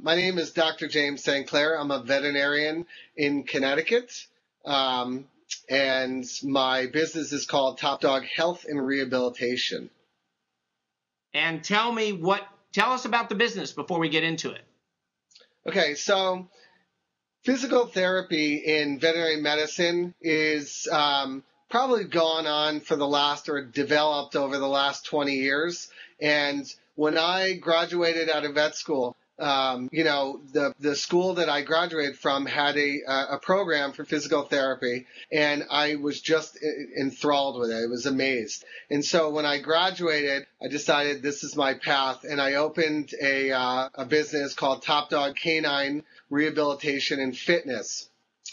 My name is Dr. James St. Clair. I'm a veterinarian in Connecticut, and my business is called TopDog Health and Rehabilitation. And tell us about the business before we get into it. Okay, so physical therapy in veterinary medicine is probably gone on for the last, or developed over the last 20 years. And when I graduated out of vet school, the school that I graduated from had a program for physical therapy, and I was just enthralled with it. I was amazed. And so when I graduated, I decided this is my path, and I opened a business called TopDog Canine Rehabilitation and Fitness.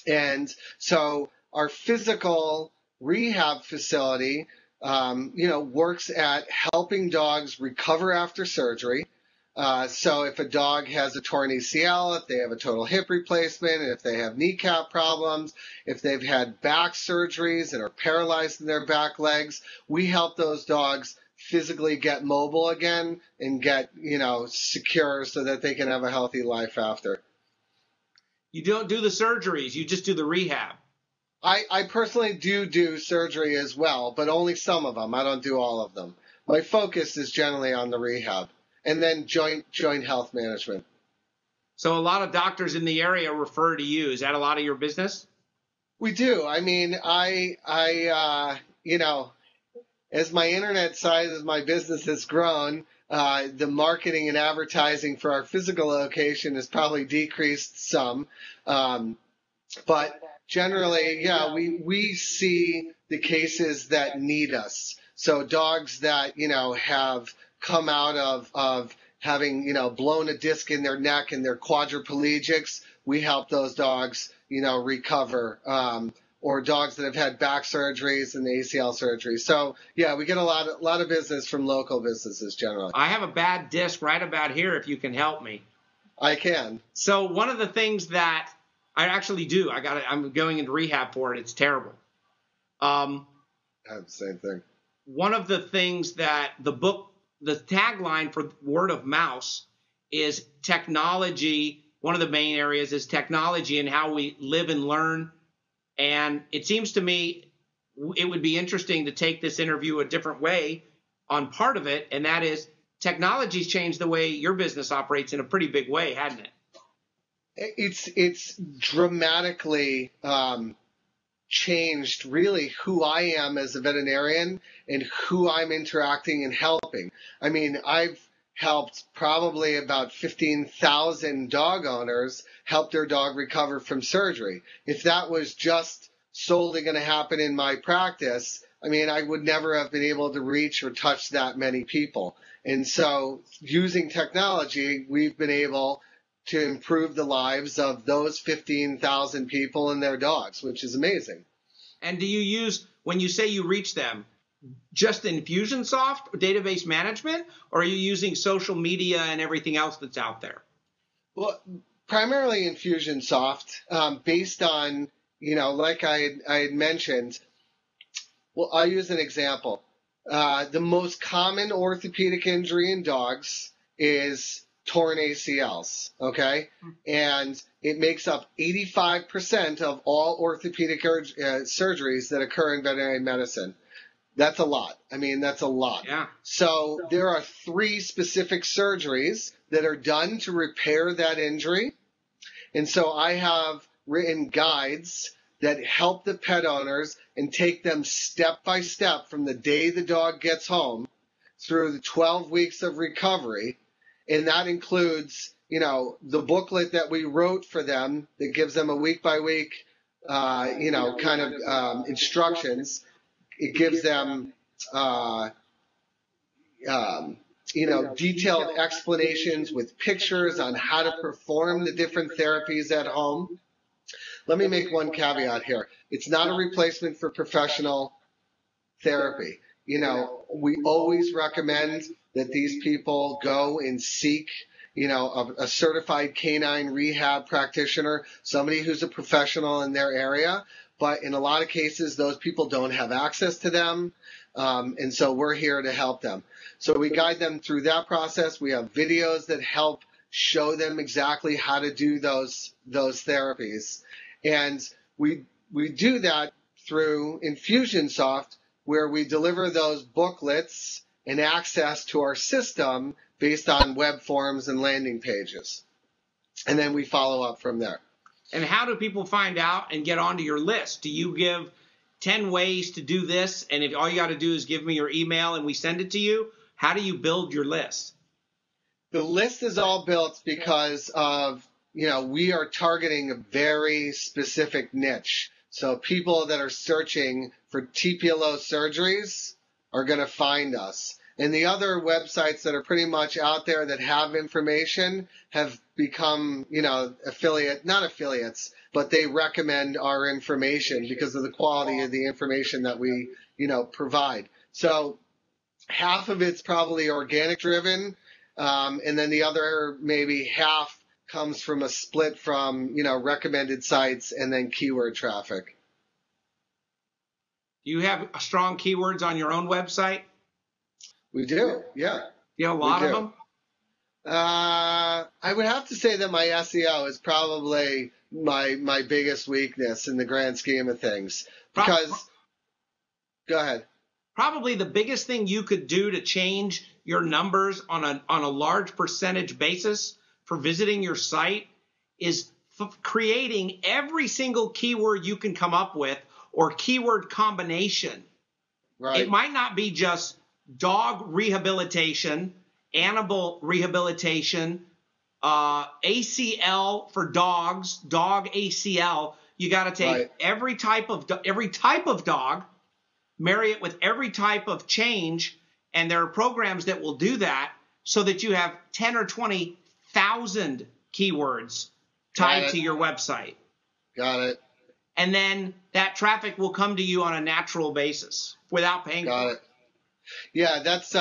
And so our physical rehab facility, works at helping dogs recover after surgery. So if a dog has a torn ACL, if they have a total hip replacement, if they have kneecap problems, if they've had back surgeries and are paralyzed in their back legs, we help those dogs physically get mobile again and get, secure so that they can have a healthy life after. You don't do the surgeries, you just do the rehab. I personally do surgery as well, but only some of them. I don't do all of them. My focus is generally on the rehab. And then joint health management. So a lot of doctors in the area refer to you. Is that a lot of your business? We do. I mean, as my internet side of my business has grown, the marketing and advertising for our physical location has probably decreased some. But generally, we see the cases that need us. So dogs that, have come out of having, blown a disc in their neck and they're quadriplegics, we help those dogs, recover. Or dogs that have had back surgeries and ACL surgery. So, yeah, we get a lot of business from local businesses generally. I have a bad disc right about here if you can help me. I can. So one of the things that I actually do, I'm going into rehab for it. It's terrible. I have the same thing. One of the things that the tagline for word of mouse is technology. One of the main areas is technology and how we live and learn. And it seems to me it would be interesting to take this interview a different way on part of it, and that is technology's changed the way your business operates in a pretty big way, hasn't it? It's dramatically changed really who I am as a veterinarian and who I'm interacting and helping. I mean, I've helped probably about 15,000 dog owners help their dog recover from surgery. If that was just solely going to happen in my practice, I mean, I would never have been able to reach or touch that many people. And so using technology, we've been able to improve the lives of those 15,000 people and their dogs, which is amazing. And do you use, when you say you reach them, just Infusionsoft database management, or are you using social media and everything else that's out there? Well, primarily Infusionsoft, based on, like I had mentioned. Well, I'll use an example. The most common orthopedic injury in dogs is torn ACLs, okay? And it makes up 85% of all orthopedic surgeries that occur in veterinary medicine. That's a lot. I mean, that's a lot. Yeah. So there are 3 specific surgeries that are done to repair that injury. And so I have written guides that help the pet owners and take them step by step from the day the dog gets home through the 12 weeks of recovery. And that includes, the booklet that we wrote for them that gives them a week by week, instructions. It gives them, detailed explanations with pictures on how to perform the different therapies at home. Let me make one caveat here. It's not a replacement for professional therapy. We always recommend that these people go and seek, a certified canine rehab practitioner, somebody who's a professional in their area. But in a lot of cases, those people don't have access to them. And so we're here to help them. So we guide them through that process. We have videos that help show them exactly how to do those therapies. And we do that through Infusionsoft, where we deliver those booklets and access to our system based on web forms and landing pages. And then we follow up from there. And how do people find out and get onto your list? Do you give 10 ways to do this, and if all you got to do is give me your email and we send it to you? How do you build your list? The list is all built because of, we are targeting a very specific niche. So people that are searching for TPLO surgeries are going to find us. And the other websites that are pretty much out there that have information have become, not affiliates, but they recommend our information because of the quality of the information that we, provide. So half of it's probably organic driven. And then the other maybe half comes from a split from, recommended sites and then keyword traffic. Do you have strong keywords on your own website? We do, yeah. You have a lot of them? I would have to say that my SEO is probably my biggest weakness in the grand scheme of things. Because, go ahead. Probably the biggest thing you could do to change your numbers on a large percentage basis for visiting your site is creating every single keyword you can come up with or keyword combination. Right. It might not be just dog rehabilitation, animal rehabilitation, ACL for dogs, dog ACL. You got to take every type of dog, marry it with every type of change, and there are programs that will do that so that you have 10 or 20,000 keywords tied to your website. Got it. And then that traffic will come to you on a natural basis without paying for it. Yeah, that's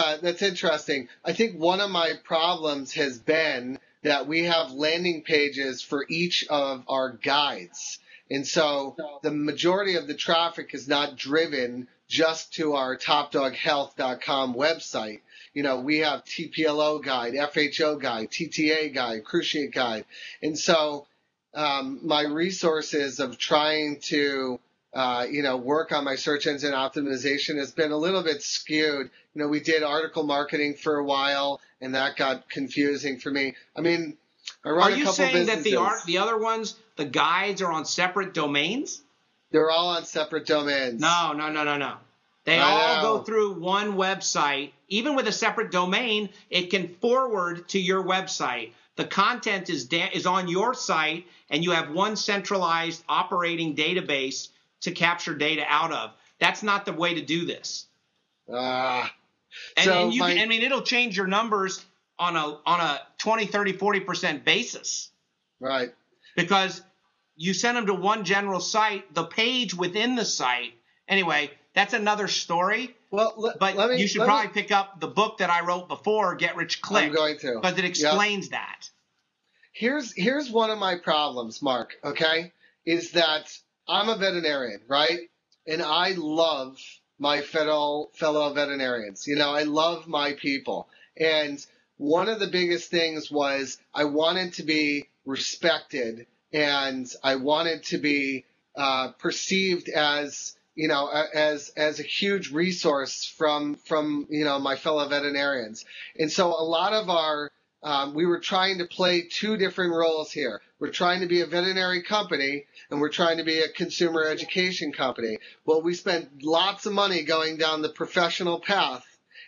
interesting. I think one of my problems has been that we have landing pages for each of our guides. And so the majority of the traffic is not driven just to our TopDogHealth.com website. We have TPLO guide, FHO guide, TTA guide, Cruciate guide. And so my resources of trying to work on my search engine optimization has been a little bit skewed. We did article marketing for a while, and that got confusing for me. I mean, I run a couple businesses. Are you saying that the other ones, the guides, are on separate domains? They're all on separate domains. No. They all go through one website. Even with a separate domain, it can forward to your website. The content is on your site, and you have one centralized operating database to capture data out of. That's not the way to do this. It'll change your numbers on a 20, 30, 40% basis. Right. Because you send them to one general site, the page within the site. Anyway, that's another story. Well, you should probably pick up the book that I wrote before, Get Rich Click. I'm going to. Because it explains that. Here's one of my problems, Mark, okay, is that I'm a veterinarian, right? And I love my fellow veterinarians. I love my people. And one of the biggest things was I wanted to be respected, and I wanted to be perceived as a huge resource from my fellow veterinarians. And so a lot of our we were trying to play two different roles here. We're trying to be a veterinary company, and we're trying to be a consumer education company. Well, we spent lots of money going down the professional path,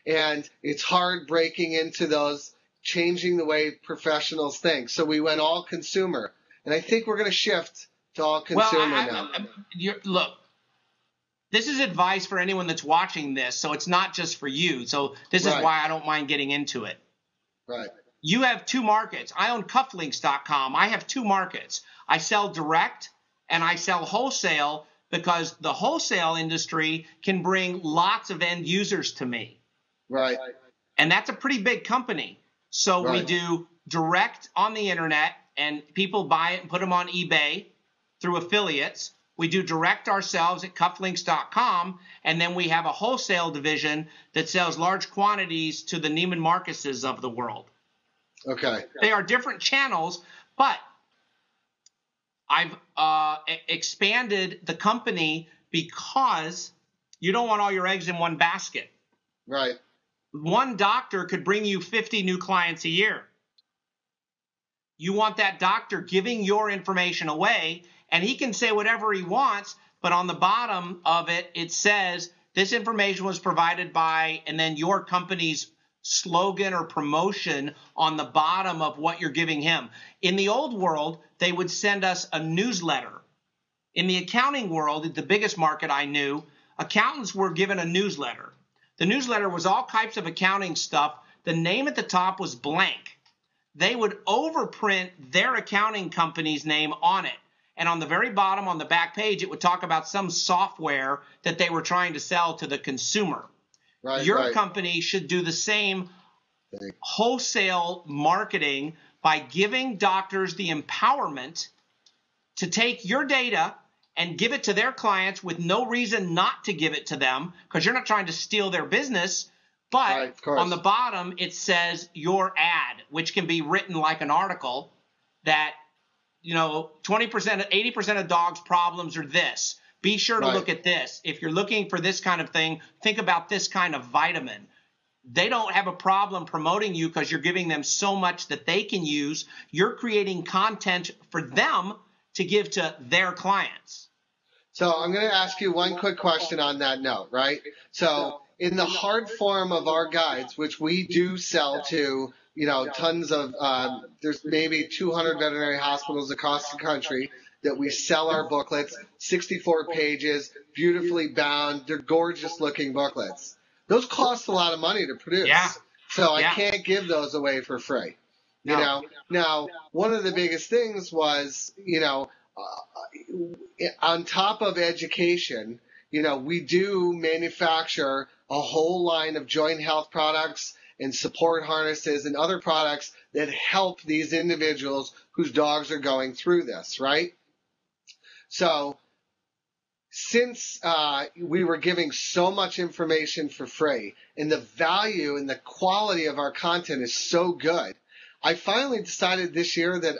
and it's hard breaking into those, changing the way professionals think. So we went all consumer, and I think we're going to shift to all consumer now. Look, this is advice for anyone that's watching this, so it's not just for you. So this is why I don't mind getting into it. Right. You have two markets. I own cufflinks.com. I have two markets. I sell direct and I sell wholesale because the wholesale industry can bring lots of end users to me. Right. And that's a pretty big company. So we do direct on the internet, and people buy it and put them on eBay through affiliates. We do direct ourselves at cufflinks.com, and then we have a wholesale division that sells large quantities to the Neiman Marcuses of the world. Okay. They are different channels, but I've expanded the company because you don't want all your eggs in one basket. Right. One doctor could bring you 50 new clients a year. You want that doctor giving your information away, and he can say whatever he wants, but on the bottom of it, it says this information was provided by, and then your company's slogan or promotion on the bottom of what you're giving him. In the old world, they would send us a newsletter. In the accounting world, the biggest market I knew, accountants were given a newsletter. The newsletter was all types of accounting stuff. The name at the top was blank. They would overprint their accounting company's name on it. And on the very bottom, on the back page, it would talk about some software that they were trying to sell to the consumer. Right. Your Right. company should do the same wholesale marketing by giving doctors the empowerment to take your data and give it to their clients with no reason not to give it to them, because you're not trying to steal their business. But Right, of course. on the bottom, it says your ad, which can be written like an article that, 20%, 80% of dogs' problems are this. Be sure to Right. look at this. If you're looking for this kind of thing, think about this kind of vitamin. They don't have a problem promoting you because you're giving them so much that they can use. You're creating content for them to give to their clients. So I'm going to ask you one quick question on that note, right? So in the hard form of our guides, which we do sell to, tons of, there's maybe 200 veterinary hospitals across the country that we sell our booklets, 64 pages, beautifully bound. They're gorgeous looking booklets. Those cost a lot of money to produce. Yeah. So I Yeah. can't give those away for free. No. Now, one of the biggest things was, on top of education, we do manufacture a whole line of joint health products and support harnesses and other products that help these individuals whose dogs are going through this, right? So since we were giving so much information for free and the value and the quality of our content is so good, I finally decided this year that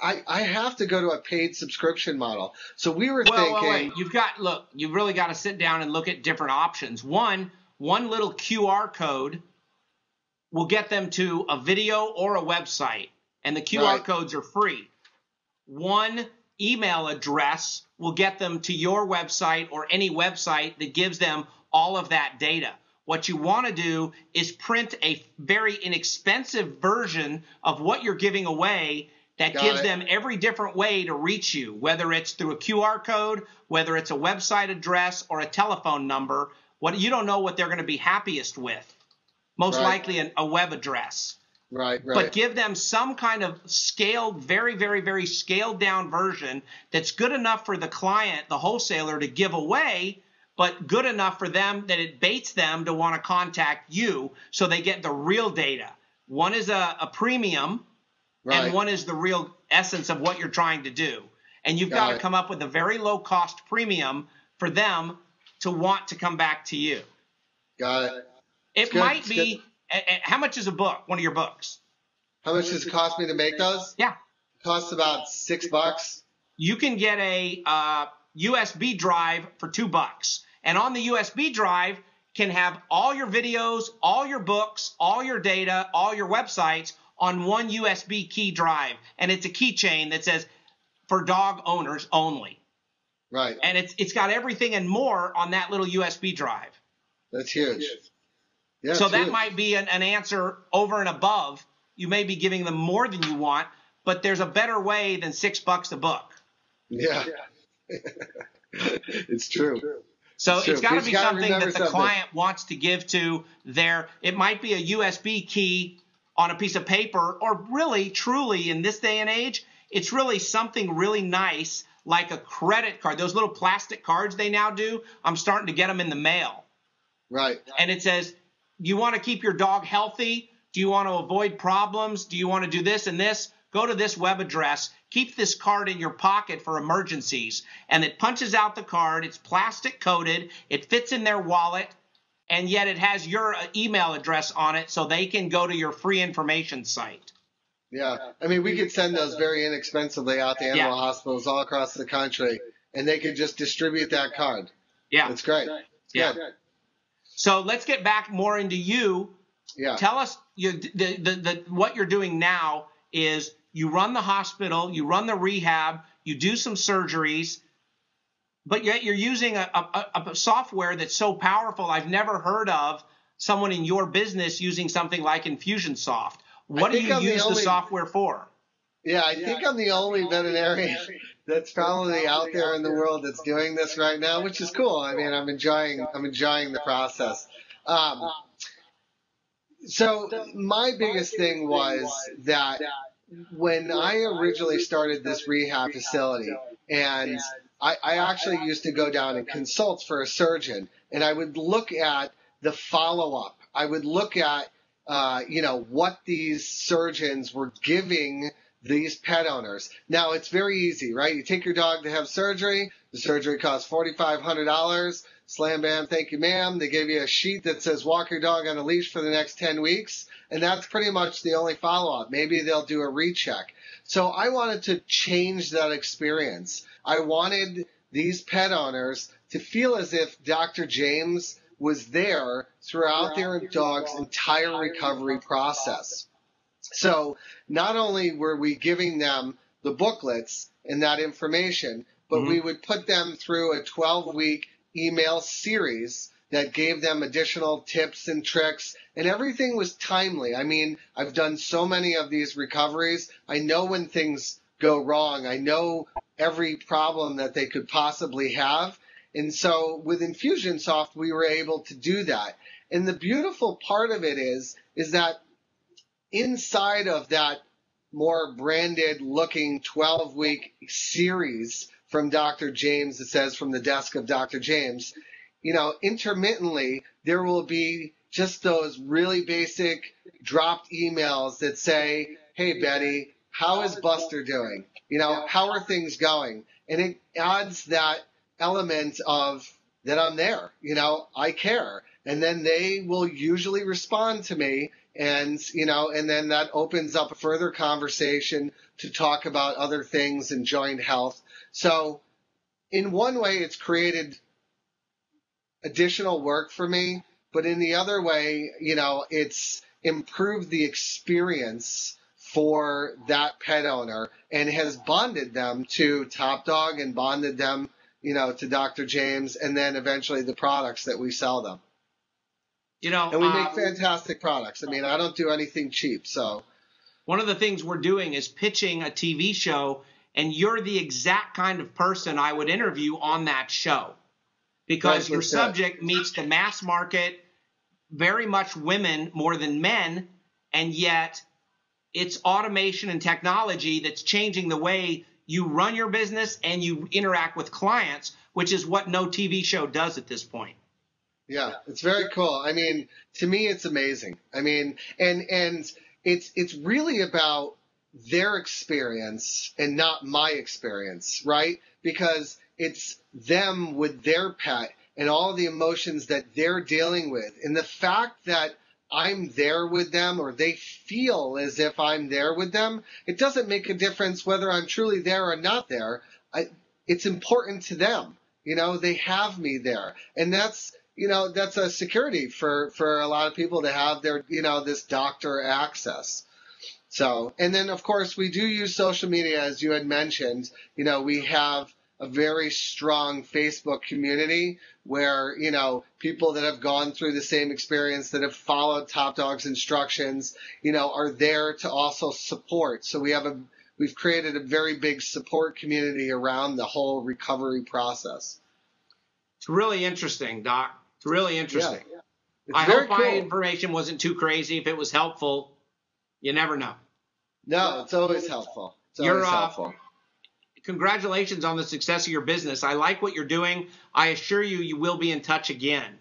I have to go to a paid subscription model. So we were thinking. Wait. You've really got to sit down and look at different options. One little QR code will get them to a video or a website, and the QR Right. codes are free. One email address will get them to your website or any website that gives them all of that data. What you want to do is print a very inexpensive version of what you're giving away that Got gives it. them every different way to reach you, whether it's through a QR code, whether it's a website address or a telephone number. You don't know what they're going to be happiest with. Most Right. likely a web address. Right. But give them some kind of scaled, very, very, very scaled down version that's good enough for the client, the wholesaler, to give away, but good enough for them that it baits them to want to contact you so they get the real data. One is a premium, Right. and one is the real essence of what you're trying to do. And you've got to come up with a very low cost premium for them to want to come back to you. Got it. It good. might It's be, how much is a book, one of your books? How much does it cost me to make those? Yeah. It costs about $6. You can get a USB drive for $2. And on the USB drive can have all your videos, all your books, all your data, all your websites on one USB key drive. And it's a keychain that says for dog owners only. Right. And it's got everything and more on that little USB drive. That's huge. Yeah, So it's that huge. might be an answer over and above. You may be giving them more than you want, but there's a better way than $6 a book. Yeah. It's true. So True. it's got to But be you gotta something that remember the something. client wants to give to it might be a USB key on a piece of paper, or really, truly, in this day and age, it's really something really nice like a credit card. Those little plastic cards they now do, I'm starting to get them in the mail. Right. And it says, you want to keep your dog healthy? Do you want to avoid problems? Do you want to do this and this? Go to this web address. Keep this card in your pocket for emergencies. And it punches out the card. It's plastic coated. It fits in their wallet. And yet it has your email address on it so they can go to your free information site. Yeah. I mean, we could send those very inexpensively out to animal hospitals all across the country, and they could just distribute that card. Yeah. That's great. It's good. So let's get back more into you. Yeah. Tell us what you're doing now is you run the hospital, you run the rehab, you do some surgeries, but yet you're using a software that's so powerful. I've never heard of someone in your business using something like Infusionsoft. What do you use the software for? Yeah, I think I'm the only veterinarian that's probably out there in the world that's doing this right now, which is cool. I mean, I'm enjoying the process. So my biggest thing was that when I originally started this rehab facility, and I actually used to go down and consult for a surgeon, and I would look at the follow-up. I would look at, what these surgeons were giving these pet owners. Now, it's very easy, right? You take your dog to have surgery. The surgery costs $4,500. Slam bam, thank you, ma'am. They give you a sheet that says walk your dog on a leash for the next 10 weeks. And that's pretty much the only follow-up. Maybe they'll do a recheck. So I wanted to change that experience. I wanted these pet owners to feel as if Dr. James was there throughout their dog's entire recovery process. So not only were we giving them the booklets and that information, but we would put them through a 12-week email series that gave them additional tips and tricks, and everything was timely. I mean, I've done so many of these recoveries. I know when things go wrong. I know every problem that they could possibly have. And so with Infusionsoft, we were able to do that. And the beautiful part of it is that inside of that more branded looking 12-week series from Dr. James, it says from the desk of Dr. James, intermittently there will be just those really basic dropped emails that say, hey, Betty, how is Buster doing? How are things going? And it adds that element of that I'm there, I care. And then they will usually respond to me. And then that opens up a further conversation to talk about other things and joint health. So in one way, it's created additional work for me, but in the other way, it's improved the experience for that pet owner and has bonded them to TopDog and bonded them, to Dr. James, and then eventually the products that we sell them. And we make fantastic products. I mean, I don't do anything cheap. So one of the things we're doing is pitching a TV show, and you're the exact kind of person I would interview on that show because your subject meets the mass market, very much women more than men, and yet it's automation and technology that's changing the way you run your business and you interact with clients, which is what no TV show does at this point. Yeah, it's very cool. I mean, to me, it's amazing. I mean, and it's really about their experience and not my experience, right? Because it's them with their pet and all the emotions that they're dealing with. And the fact that I'm there with them or they feel as if I'm there with them, it doesn't make a difference whether I'm truly there or not there. It's important to them. They have me there. And that's a security for a lot of people to have their, this doctor access. So, and then of course we do use social media, as you had mentioned. We have a very strong Facebook community where, people that have gone through the same experience, that have followed TopDog's instructions, are there to also support. So we've created a very big support community around the whole recovery process. It's really interesting, Doc. It's really interesting. Yeah. I hope my information wasn't too crazy. If it was helpful, you never know. No, it's always helpful. It's always helpful. Congratulations on the success of your business. I like what you're doing. I assure you, you will be in touch again.